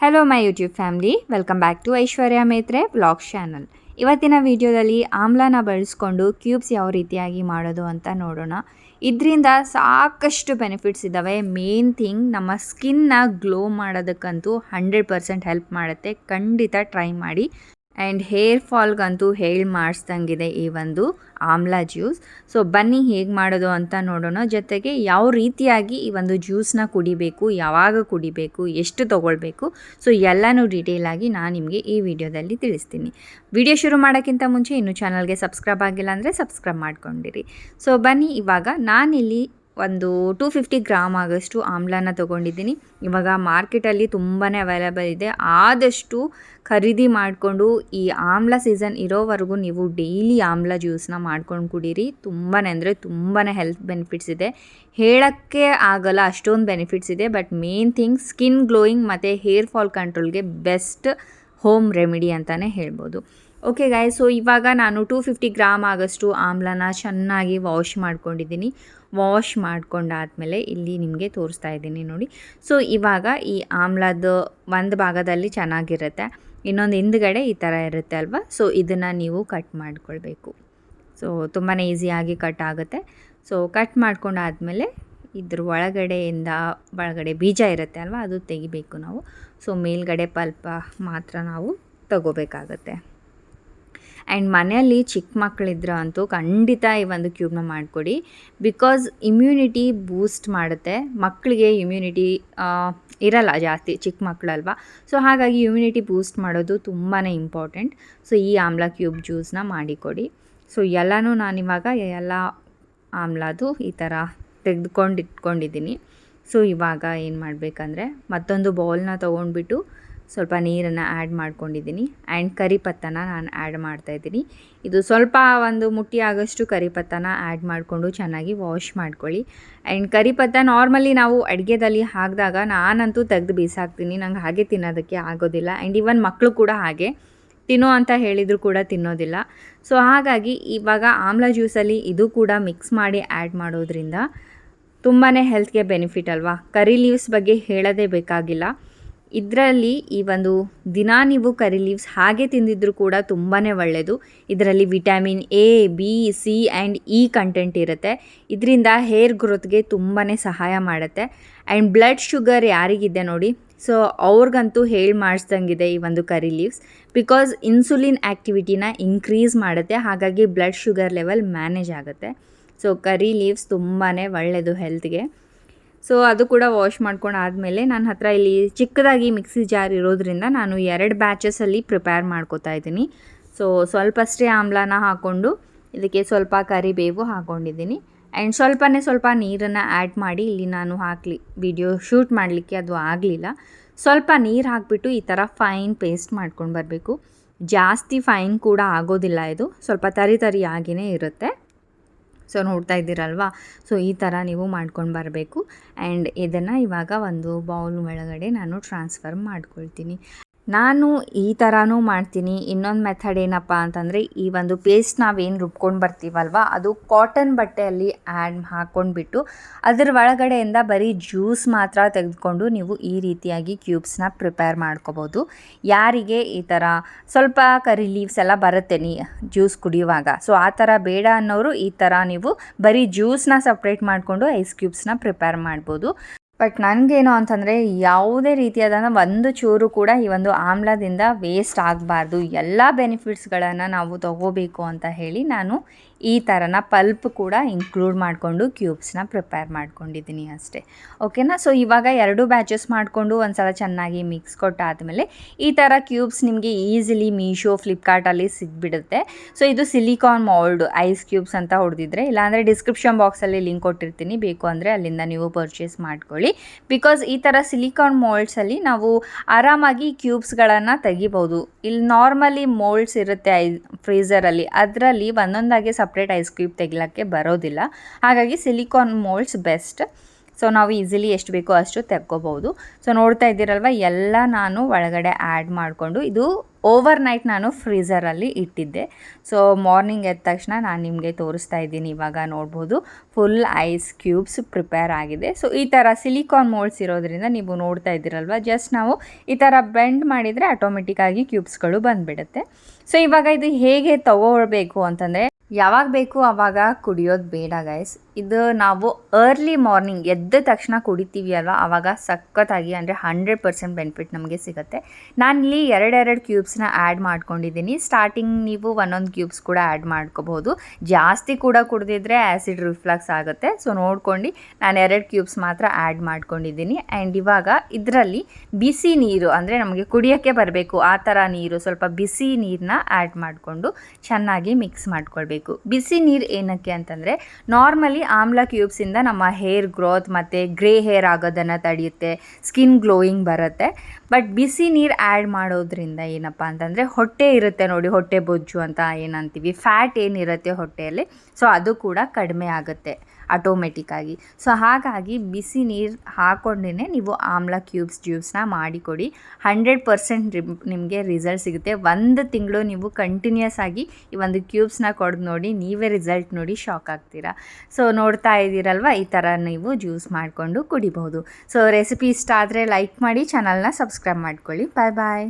Hello my YouTube family, welcome back to Aishwarya Mettre vlogs channel. ಇವತ್ತಿನ ವಿಡಿಯೋದಲ್ಲಿ ಆಮ್ಲನ ಬಳಸ್ಕೊಂಡು ಕ್ಯೂಬ್ಸ್ ಯಾವ ರೀತಿಯಾಗಿ ಮಾಡೋದು ಅಂತ ನೋಡೋಣ. ಇದರಿಂದ ಸಾಕಷ್ಟು ಬೆನಿಫಿಟ್ಸ್ ಇದ್ದಾವೆ. ಮೇನ್ ಥಿಂಗ್ ನಮ್ಮ ಸ್ಕಿನ್ನ ಗ್ಲೋ ಮಾಡೋದಕ್ಕಂತೂ 100% ಹೆಲ್ಪ್ ಮಾಡುತ್ತೆ. ಖಂಡಿತ ಟ್ರೈ ಮಾಡಿ. ಆ್ಯಂಡ್ ಹೇರ್ ಫಾಲ್ಗಂತೂ ಮಾಡಿಸ್ದಂಗಿದೆ ಈ ಒಂದು ಆಮ್ಲಾ ಜ್ಯೂಸ್. ಸೊ ಬನ್ನಿ ಹೇಗೆ ಮಾಡೋದು ಅಂತ ನೋಡೋಣ. ಜೊತೆಗೆ ಯಾವ ರೀತಿಯಾಗಿ ಈ ಒಂದು ಜ್ಯೂಸನ್ನ ಕುಡಿಬೇಕು, ಯಾವಾಗ ಕುಡಿಬೇಕು, ಎಷ್ಟು ತೊಗೊಳ್ಬೇಕು, ಸೊ ಎಲ್ಲನೂ ಡೀಟೇಲಾಗಿ ನಾನು ನಿಮಗೆ ಈ ವಿಡಿಯೋದಲ್ಲಿ ತಿಳಿಸ್ತೀನಿ. ವಿಡಿಯೋ ಶುರು ಮಾಡೋಕ್ಕಿಂತ ಮುಂಚೆ ಇನ್ನೂ ಚಾನಲ್ಗೆ ಸಬ್ಸ್ಕ್ರೈಬ್ ಆಗಿಲ್ಲ ಅಂದರೆ ಸಬ್ಸ್ಕ್ರೈಬ್ ಮಾಡ್ಕೊಂಡಿರಿ. ಸೊ ಬನ್ನಿ, ಇವಾಗ ನಾನಿಲ್ಲಿ ಒಂದು 250 ಗ್ರಾಮ್ ಆಗೋಷ್ಟು ಆಮ್ಲನ ತೊಗೊಂಡಿದ್ದೀನಿ. ಇವಾಗ ಮಾರ್ಕೆಟಲ್ಲಿ ತುಂಬಾ ಅವೈಲೇಬಲ್ ಇದೆ. ಆದಷ್ಟು ಖರೀದಿ ಮಾಡಿಕೊಂಡು ಈ ಆಮ್ಲ ಸೀಸನ್ ಇರೋವರೆಗೂ ನೀವು ಡೈಲಿ ಆಮ್ಲ ಜ್ಯೂಸನ್ನ ಮಾಡ್ಕೊಂಡು ಕುಡೀರಿ. ತುಂಬಾ ಅಂದರೆ ತುಂಬಾ ಹೆಲ್ತ್ ಬೆನಿಫಿಟ್ಸ್ ಇದೆ. ಹೇಳೋಕ್ಕೆ ಆಗಲ್ಲ ಅಷ್ಟೊಂದು ಬೆನಿಫಿಟ್ಸ್ ಇದೆ. But main thing skin glowing ಮತ್ತು ಹೇರ್ ಫಾಲ್ ಕಂಟ್ರೋಲ್ಗೆ ಬೆಸ್ಟ್ ಹೋಮ್ ರೆಮಿಡಿ ಅಂತಲೇ ಹೇಳ್ಬೋದು. ಓಕೆ ಗಾಯ್, ಸೊ ಇವಾಗ ನಾನು 250 ಗ್ರಾಮ್ ಆಗೋಷ್ಟು ಆಮ್ಲನ ಚೆನ್ನಾಗಿ ವಾಶ್ ಮಾಡ್ಕೊಂಡಿದ್ದೀನಿ. ವಾಶ್ ಮಾಡ್ಕೊಂಡಾದಮೇಲೆ ಇಲ್ಲಿ ನಿಮಗೆ ತೋರಿಸ್ತಾ ಇದ್ದೀನಿ ನೋಡಿ. ಸೊ ಇವಾಗ ಈ ಆಮ್ಲದ ಒಂದು ಭಾಗದಲ್ಲಿ ಚೆನ್ನಾಗಿರುತ್ತೆ, ಇನ್ನೊಂದು ಹಿಂದ್ಗಡೆ ಈ ಥರ ಇರುತ್ತೆ ಅಲ್ವಾ. ಸೊ ಇದನ್ನು ನೀವು ಕಟ್ ಮಾಡ್ಕೊಳ್ಬೇಕು. ಸೊ ತುಂಬಾ ಈಸಿಯಾಗಿ ಕಟ್ ಆಗುತ್ತೆ. ಸೊ ಕಟ್ ಮಾಡ್ಕೊಂಡಾದಮೇಲೆ ಇದ್ರ ಒಳಗಡೆ ಬೀಜ ಇರುತ್ತೆ ಅಲ್ವಾ, ಅದು ತೆಗಿಬೇಕು ನಾವು. ಸೊ ಮೇಲ್ಗಡೆ ಪಲ್ಪ ಮಾತ್ರ ನಾವು ತಗೋಬೇಕಾಗತ್ತೆ. ಆ್ಯಂಡ್ ಮನೆಯಲ್ಲಿ ಚಿಕ್ಕ ಮಕ್ಕಳಿದ್ರೆ ಅಂತೂ ಖಂಡಿತ ಈ ಒಂದು ಕ್ಯೂಬ್ನ ಮಾಡಿಕೊಡಿ. ಬಿಕಾಸ್ ಇಮ್ಯುನಿಟಿ ಬೂಸ್ಟ್ ಮಾಡುತ್ತೆ. ಮಕ್ಕಳಿಗೆ ಇಮ್ಯುನಿಟಿ ಇರಲ್ಲ ಜಾಸ್ತಿ, ಚಿಕ್ಕ ಮಕ್ಕಳಲ್ವ. ಸೊ ಹಾಗಾಗಿ ಇಮ್ಯುನಿಟಿ ಬೂಸ್ಟ್ ಮಾಡೋದು ತುಂಬಾ ಇಂಪಾರ್ಟೆಂಟ್. ಸೊ ಈ ಆಮ್ಲ ಕ್ಯೂಬ್ ಜ್ಯೂಸನ್ನ ಮಾಡಿಕೊಡಿ. ಸೊ ಎಲ್ಲನೂ ನಾನಿವಾಗ ಎಲ್ಲ ಆಮ್ಲದು ಈ ಥರ ಇಟ್ಕೊಂಡಿದ್ದೀನಿ. ಸೊ ಇವಾಗ ಏನು ಮಾಡಬೇಕಂದ್ರೆ ಮತ್ತೊಂದು ಬೌಲ್ನ ತೊಗೊಂಡ್ಬಿಟ್ಟು ಸ್ವಲ್ಪ ನೀರನ್ನು ಆ್ಯಡ್ ಮಾಡ್ಕೊಂಡಿದ್ದೀನಿ. ಆ್ಯಂಡ್ ಕರಿಪತ್ತನ ನಾನು ಆ್ಯಡ್ ಮಾಡ್ತಾಯಿದ್ದೀನಿ. ಇದು ಸ್ವಲ್ಪ ಒಂದು ಮುಟ್ಟಿ ಆಗೋಷ್ಟು ಕರಿಪತ್ತನ ಆ್ಯಡ್ ಮಾಡಿಕೊಂಡು ಚೆನ್ನಾಗಿ ವಾಶ್ ಮಾಡ್ಕೊಳ್ಳಿ. ಆ್ಯಂಡ್ ಕರಿಪತ್ತ ನಾರ್ಮಲಿ ನಾವು ಅಡುಗೆದಲ್ಲಿ ಹಾಕಿದಾಗ ನಾನಂತೂ ತೆಗೆದು ಬೀಸಾಕ್ತೀನಿ. ನಂಗೆ ಹಾಗೆ ತಿನ್ನೋದಕ್ಕೆ ಆಗೋದಿಲ್ಲ. ಆ್ಯಂಡ್ ಈವನ್ ಮಕ್ಕಳು ಕೂಡ ಹಾಗೆ ತಿನ್ನೋ ಅಂತ ಹೇಳಿದರೂ ಕೂಡ ತಿನ್ನೋದಿಲ್ಲ. ಸೊ ಹಾಗಾಗಿ ಇವಾಗ ಆಮ್ಲ ಜ್ಯೂಸಲ್ಲಿ ಇದು ಕೂಡ ಮಿಕ್ಸ್ ಮಾಡಿ ಆ್ಯಡ್ ಮಾಡೋದ್ರಿಂದ ತುಂಬಾ ಹೆಲ್ತ್ಗೆ ಬೆನಿಫಿಟ್ ಅಲ್ವಾ. ಕರಿ ಲೀವ್ಸ್ ಬಗ್ಗೆ ಹೇಳೋದೇ ಬೇಕಾಗಿಲ್ಲ. ಇದರಲ್ಲಿ ಈ ಒಂದು ದಿನ ನೀವು ಕರಿ ಲೀವ್ಸ್ ಹಾಗೆ ತಿಂದಿದ್ರೂ ಕೂಡ ತುಂಬಾ ಒಳ್ಳೆಯದು. ಇದರಲ್ಲಿ vitamin A, B, C and E content ಇರುತ್ತೆ. ಇದರಿಂದ ಹೇರ್ ಗ್ರೋತ್ಗೆ ತುಂಬಾ ಸಹಾಯ ಮಾಡುತ್ತೆ. ಆ್ಯಂಡ್ ಬ್ಲಡ್ ಶುಗರ್ ಯಾರಿಗಿದೆ ನೋಡಿ, ಸೊ ಅವ್ರಿಗಂತೂ ಮಾಡಿಸ್ದಂಗಿದೆ ಈ ಒಂದು ಕರಿ ಲೀವ್ಸ್. ಬಿಕಾಸ್ ಇನ್ಸುಲಿನ್ ಆ್ಯಕ್ಟಿವಿಟಿನ ಇನ್ಕ್ರೀಸ್ ಮಾಡುತ್ತೆ. ಹಾಗಾಗಿ ಬ್ಲಡ್ ಶುಗರ್ ಲೆವೆಲ್ ಮ್ಯಾನೇಜ್ ಆಗುತ್ತೆ. ಸೊ ಕರಿ ಲೀವ್ಸ್ ತುಂಬಾ ಒಳ್ಳೆಯದು ಹೆಲ್ತ್ಗೆ. ಸೊ ಅದು ಕೂಡ ವಾಶ್ ಮಾಡ್ಕೊಂಡು ಆದಮೇಲೆ ನನ್ನ ಹತ್ರ ಇಲ್ಲಿ ಚಿಕ್ಕದಾಗಿ ಮಿಕ್ಸಿ ಜಾರ್ ಇರೋದ್ರಿಂದ ನಾನು 2 ಬ್ಯಾಚಸಲ್ಲಿ ಪ್ರಿಪೇರ್ ಮಾಡ್ಕೋತಾ ಇದ್ದೀನಿ. ಸೊ ಸ್ವಲ್ಪಷ್ಟೇ ಆಮ್ಲನ ಹಾಕ್ಕೊಂಡು ಇದಕ್ಕೆ ಸ್ವಲ್ಪ ಕರಿಬೇವು ಹಾಕ್ಕೊಂಡಿದ್ದೀನಿ. ಆ್ಯಂಡ್ ಸ್ವಲ್ಪ ನೀರನ್ನು ಆ್ಯಡ್ ಮಾಡಿ, ಇಲ್ಲಿ ನಾನು ವಿಡಿಯೋ ಶೂಟ್ ಮಾಡಲಿಕ್ಕೆ ಅದು ಆಗಲಿಲ್ಲ. ಸ್ವಲ್ಪ ನೀರು ಹಾಕಿಬಿಟ್ಟು ಈ ಥರ ಫೈನ್ ಪೇಸ್ಟ್ ಮಾಡ್ಕೊಂಡು ಬರಬೇಕು. ಜಾಸ್ತಿ ಫೈನ್ ಕೂಡ ಆಗೋದಿಲ್ಲ, ಇದು ಸ್ವಲ್ಪ ತರಿ ಆಗಿಯೇ ಇರುತ್ತೆ. ಸೊ ನೋಡ್ತಾ ಇದ್ದೀರಲ್ವಾ. ಸೊ ಈ ಥರ ನೀವು ಮಾಡ್ಕೊಂಡು ಬರಬೇಕು. ಆ್ಯಂಡ್ ಇದನ್ನು ಇವಾಗ ಒಂದು ಬೌಲ್ ಒಳಗಡೆ ನಾನು ಟ್ರಾನ್ಸ್ಫರ್ ಮಾಡ್ಕೊಳ್ತೀನಿ. ನಾನು ಈ ಥರನೂ ಮಾಡ್ತೀನಿ. ಇನ್ನೊಂದು ಮೆಥಡ್ ಏನಪ್ಪ ಅಂತಂದರೆ, ಈ ಒಂದು ಪೇಸ್ಟ್ ನಾವೇನು ರುಬ್ಕೊಂಡು ಬರ್ತೀವಲ್ವ, ಅದು ಕಾಟನ್ ಬಟ್ಟೆಯಲ್ಲಿ ಹಾಕ್ಕೊಂಡ್ಬಿಟ್ಟು ಅದರ ಒಳಗಡೆಯಿಂದ ಬರೀ ಜ್ಯೂಸ್ ಮಾತ್ರ ತೆಗೆದುಕೊಂಡು ನೀವು ಈ ರೀತಿಯಾಗಿ ಕ್ಯೂಬ್ಸ್ನ ಪ್ರಿಪೇರ್ ಮಾಡ್ಕೋಬೋದು. ಯಾರಿಗೆ ಈ ಥರ ಸ್ವಲ್ಪ ಕರಿ ಲೀವ್ಸ್ ಎಲ್ಲ ಬರುತ್ತೆ ಜ್ಯೂಸ್ ಕುಡಿಯುವಾಗ, ಸೊ ಆ ಥರ ಬೇಡ ಅನ್ನೋರು ಈ ಥರ ನೀವು ಬರೀ ಜ್ಯೂಸ್ನ ಸಪ್ರೇಟ್ ಮಾಡಿಕೊಂಡು ಐಸ್ ಕ್ಯೂಬ್ಸ್ನ ಪ್ರಿಪೇರ್ ಮಾಡ್ಬೋದು. ಬಟ್ ನನಗೇನು ಅಂತಂದರೆ, ಯಾವುದೇ ರೀತಿಯಾದ ಒಂದು ಚೂರು ಕೂಡ ಈ ಒಂದು ಆಮ್ಲದಿಂದ ವೇಸ್ಟ್ ಆಗಬಾರ್ದು. ಎಲ್ಲ ಬೆನಿಫಿಟ್ಸ್ಗಳನ್ನು ನಾವು ತಗೋಬೇಕು ಅಂತ ಹೇಳಿ ನಾನು ಈ ಥರನ ಪಲ್ಪ್ ಕೂಡ ಇನ್ಕ್ಲೂಡ್ ಮಾಡಿಕೊಂಡು ಕ್ಯೂಬ್ಸ್ನ ಪ್ರಿಪೇರ್ ಮಾಡ್ಕೊಂಡಿದ್ದೀನಿ ಅಷ್ಟೇ. ಓಕೆನಾ. ಸೊ ಇವಾಗ 2 ಬ್ಯಾಚಸ್ ಮಾಡಿಕೊಂಡು ಒಂದು ಸಲ ಚೆನ್ನಾಗಿ ಮಿಕ್ಸ್ ಕೊಟ್ಟಾದಮೇಲೆ ಈ ಥರ ಕ್ಯೂಬ್ಸ್ ನಿಮಗೆ ಈಸಿಲಿ ಮೀಶೋ, ಫ್ಲಿಪ್ಕಾರ್ಟಲ್ಲಿ ಸಿಗ್ಬಿಡುತ್ತೆ. ಸೊ ಇದು ಸಿಲಿಕಾನ್ ಮೌಲ್ಡ್ ಐಸ್ ಕ್ಯೂಬ್ಸ್ ಅಂತ ಹೊಡೆದಿದ್ರೆ, ಇಲ್ಲಾಂದರೆ ಡಿಸ್ಕ್ರಿಪ್ಷನ್ ಬಾಕ್ಸಲ್ಲಿ ಲಿಂಕ್ ಕೊಟ್ಟಿರ್ತೀನಿ, ಬೇಕು ಅಂದರೆ ಅಲ್ಲಿಂದ ನೀವು ಪರ್ಚೇಸ್ ಮಾಡ್ಕೊಳ್ಳಿ. ಬಿಕಾಸ್ ಈ ಥರ ಸಿಲಿಕಾನ್ ಮೋಲ್ಡ್ಸಲ್ಲಿ ನಾವು ಆರಾಮಾಗಿ ಕ್ಯೂಬ್ಸ್ಗಳನ್ನು ತೆಗಿಬೋದು. ಇಲ್ಲಿ ನಾರ್ಮಲಿ ಮೋಲ್ಡ್ಸ್ ಇರುತ್ತೆ ಫ್ರೀಝರಲ್ಲಿ, ಅದರಲ್ಲಿ ಒಂದೊಂದಾಗಿ ಸಪ್ರೇಟ್ ಐಸ್ ಕ್ಯೂಬ್ ತೆಗಿಲಿಕ್ಕೆ ಬರೋದಿಲ್ಲ. ಹಾಗಾಗಿ ಸಿಲಿಕಾನ್ ಮೋಲ್ಡ್ಸ್ ಬೆಸ್ಟ್. ಸೊ ನಾವು ಈಸಿಲಿ ಎಷ್ಟು ಬೇಕೋ ಅಷ್ಟು ತೆಕ್ಕೋಬೋದು. ಸೊ ನೋಡ್ತಾ ಇದ್ದೀರಲ್ವ, ಎಲ್ಲ ನಾನು ಒಳಗಡೆ ಆ್ಯಡ್ ಮಾಡಿಕೊಂಡು ಇದು ಓವರ್ ನೈಟ್ ನಾನು ಫ್ರೀಝರಲ್ಲಿ ಇಟ್ಟಿದ್ದೆ. ಸೊ ಮಾರ್ನಿಂಗ್ ಎದ್ದ ತಕ್ಷಣ ನಾನು ನಿಮಗೆ ತೋರಿಸ್ತಾ ಇದ್ದೀನಿ. ಇವಾಗ ನೋಡ್ಬೋದು ಫುಲ್ ಐಸ್ ಕ್ಯೂಬ್ಸ್ ಪ್ರಿಪೇರ್ ಆಗಿದೆ. ಸೊ ಈ ಥರ ಸಿಲಿಕಾನ್ ಮೋಲ್ಡ್ಸ್ ಇರೋದ್ರಿಂದ ನೀವು ನೋಡ್ತಾ ಇದ್ದೀರಲ್ವ, ಜಸ್ಟ್ ನಾವು ಈ ಥರ ಬೆಂಡ್ ಮಾಡಿದರೆ ಆಟೋಮೆಟಿಕ್ಕಾಗಿ ಕ್ಯೂಬ್ಸ್ಗಳು ಬಂದುಬಿಡುತ್ತೆ. ಸೊ ಇವಾಗ ಇದು ಹೇಗೆ ತಗೊಳ್ಬೇಕು ಅಂತಂದರೆ, ಯಾವಾಗ ಬೇಕು ಆವಾಗ ಕುಡಿಯೋದು ಬೇಡ ಗೈಸ್. ಇದು ನಾವು ಅರ್ಲಿ ಮಾರ್ನಿಂಗ್ ಎದ್ದ ತಕ್ಷಣ ಕುಡಿತೀವಿ ಅಲ್ವಾ, ಆವಾಗ ಸಖತ್ತಾಗಿ ಅಂದರೆ 100% ಬೆನಿಫಿಟ್ ನಮಗೆ ಸಿಗುತ್ತೆ. ನಾನಿಲ್ಲಿ ಎರಡೆರಡು ಕ್ಯೂಬ್ಸ್ನ ಆ್ಯಡ್ ಮಾಡ್ಕೊಂಡಿದ್ದೀನಿ. ಸ್ಟಾರ್ಟಿಂಗ್ ನೀವು ಒಂದೊಂದು ಕ್ಯೂಬ್ಸ್ ಕೂಡ ಆ್ಯಡ್ ಮಾಡ್ಕೋಬೋದು. ಜಾಸ್ತಿ ಕೂಡ ಕುಡಿದಿದ್ರೆ ಆ್ಯಸಿಡ್ ರಿಫ್ಲಕ್ಸ್ ಆಗುತ್ತೆ. ಸೊ ನೋಡ್ಕೊಂಡು ನಾನು 2 ಕ್ಯೂಬ್ಸ್ ಮಾತ್ರ ಆ್ಯಡ್ ಮಾಡ್ಕೊಂಡಿದ್ದೀನಿ. ಆ್ಯಂಡ್ ಇವಾಗ ಇದರಲ್ಲಿ ಬಿಸಿ ನೀರು, ಅಂದರೆ ನಮಗೆ ಕುಡಿಯೋಕ್ಕೆ ಬರಬೇಕು ಆ ಥರ ನೀರು, ಸ್ವಲ್ಪ ಬಿಸಿ ನೀರನ್ನ ಆ್ಯಡ್ ಮಾಡಿಕೊಂಡು ಚೆನ್ನಾಗಿ ಮಿಕ್ಸ್ ಮಾಡ್ಕೊಳ್ಬೇಕು. ಬಿಸಿ ನೀರು ಏನಕ್ಕೆ ಅಂತಂದರೆ, ನಾರ್ಮಲಿ ಆಮ್ಲ ಕ್ಯೂಬ್ಸಿಂದ ನಮ್ಮ ಹೇರ್ ಗ್ರೋತ್ ಮತ್ತು ಗ್ರೇ ಹೇರ್ ಆಗೋದನ್ನು ತಡೆಯುತ್ತೆ, ಸ್ಕಿನ್ ಗ್ಲೋಯಿಂಗ್ ಬರುತ್ತೆ. ಬಟ್ ಬಿಸಿ ನೀರು ಆ್ಯಡ್ ಮಾಡೋದ್ರಿಂದ ಏನಪ್ಪ ಅಂತಂದರೆ, ಹೊಟ್ಟೆ ಇರುತ್ತೆ ನೋಡಿ, ಹೊಟ್ಟೆ ಬೊಜ್ಜು ಅಂತ ಏನಂತೀವಿ, ಫ್ಯಾಟ್ ಏನಿರುತ್ತೆ ಹೊಟ್ಟೆಯಲ್ಲಿ, ಸೊ ಅದು ಕೂಡ ಕಡಿಮೆ ಆಗುತ್ತೆ ಆಟೋಮೆಟಿಕ್ಕಾಗಿ. ಸೊ ಹಾಗಾಗಿ ಬಿಸಿ ನೀರು ಹಾಕ್ಕೊಂಡೇ ನೀವು ಆಮ್ಲ ಜ್ಯೂಸ್ನ ಮಾಡಿಕೊಡಿ. 100% ನಿಮಗೆ ರಿಸಲ್ಟ್ ಸಿಗುತ್ತೆ. 1 ತಿಂಗಳು ನೀವು ಕಂಟಿನ್ಯೂಸ್ ಆಗಿ ಈ ಒಂದು ಕ್ಯೂಬ್ಸ್ನ ಕೊಡ್ದು ನೋಡಿ, ನೀವೇ ರಿಸಲ್ಟ್ ನೋಡಿ ಶಾಕ್ ಆಗ್ತೀರಾ. ಸೊ ನೋಡ್ತಾ ಇದ್ದೀರಲ್ವ, ಈ ಥರ ನೀವು ಜ್ಯೂಸ್ ಮಾಡಿಕೊಂಡು ಕುಡಿಬಹುದು. ಸೊ ರೆಸಿಪಿ ಇಷ್ಟ ಆದರೆ ಲೈಕ್ ಮಾಡಿ, ಚಾನಲ್ನ ಸಬ್ಸ್ಕ್ರೈಬ್ ಮಾಡ್ಕೊಳ್ಳಿ. ಬಾಯ್ ಬಾಯ್.